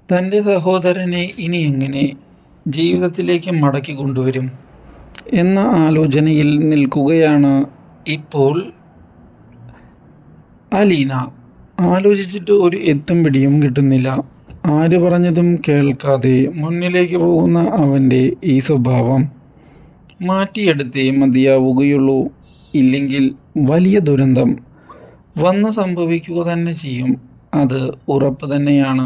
തൻ്റെ സഹോദരനെ ഇനി എങ്ങനെ ജീവിതത്തിലേക്ക് മടക്കി കൊണ്ടുവരും എന്ന ആലോചനയിൽ നിൽക്കുകയാണ് ഇപ്പോൾ അലീന. ആലോചിച്ചിട്ട് ഒരു എത്തും പിടിയും കിട്ടുന്നില്ല. ആര് പറഞ്ഞതും കേൾക്കാതെ മുന്നിലേക്ക് പോകുന്ന അവൻ്റെ ഈ സ്വഭാവം മാറ്റിയെടുത്തേ മതിയാവുകയുള്ളൂ. ഇല്ലെങ്കിൽ വലിയ ദുരന്തം വന്ന് സംഭവിക്കുക തന്നെ ചെയ്യും. അത് ഉറപ്പ് തന്നെയാണ്.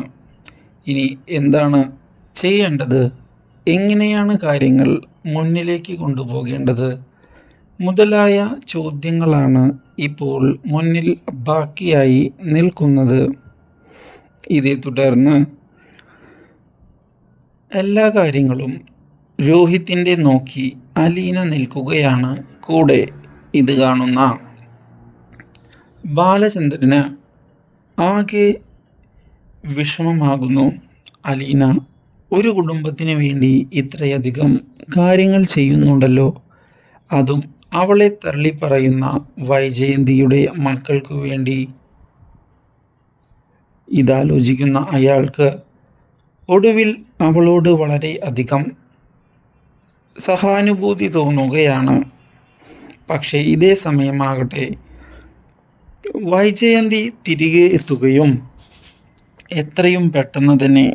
ഇനി എന്താണ് ചെയ്യേണ്ടത്, എങ്ങനെയാണ് കാര്യങ്ങൾ മുന്നിലേക്ക് കൊണ്ടുപോകേണ്ടത് മുതലായ ചോദ്യങ്ങളാണ് ഇപ്പോൾ മുന്നിൽ ബാക്കിയായി നിൽക്കുന്നത്. ഇതേ തുടർന്ന് എല്ലാ കാര്യങ്ങളും രോഹിത്തിൻ്റെ നോക്കി അലീന നിൽക്കുകയാണ്. കൂടെ ഇത് കാണുന്ന ബാലചന്ദ്രന് ആകെ വിഷമമാകുന്നു. അലീന ഒരു കുടുംബത്തിന് വേണ്ടി ഇത്രയധികം കാര്യങ്ങൾ ചെയ്യുന്നുണ്ടല്ലോ, അതും അവളെ തള്ളിപ്പറയുന്ന വൈജയന്തിയുടെ മക്കൾക്കു വേണ്ടി. ഇതാലോചിക്കുന്ന അയാൾക്ക് ഒടുവിൽ അവളോട് വളരെ അധികം സഹാനുഭൂതി തോന്നുകയാണ്. പക്ഷേ ഇതേ സമയമാകട്ടെ വൈജയന്തി തിരികെ എത്തുകയും എത്രയും പെട്ടെന്ന് തന്നെ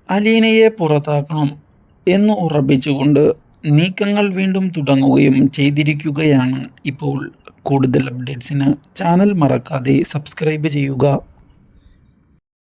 അലീനയെ പുറത്താക്കണം എന്ന് ഉറപ്പിച്ചുകൊണ്ട് നീക്കങ്ങൾ വീണ്ടും തുടങ്ങുകയും ചെയ്തിരിക്കുകയാണ്. ഇപ്പോൾ കൂടുതൽ അപ്ഡേറ്റ്സിന് ചാനൽ മറക്കാതെ സബ്സ്ക്രൈബ് ചെയ്യുക.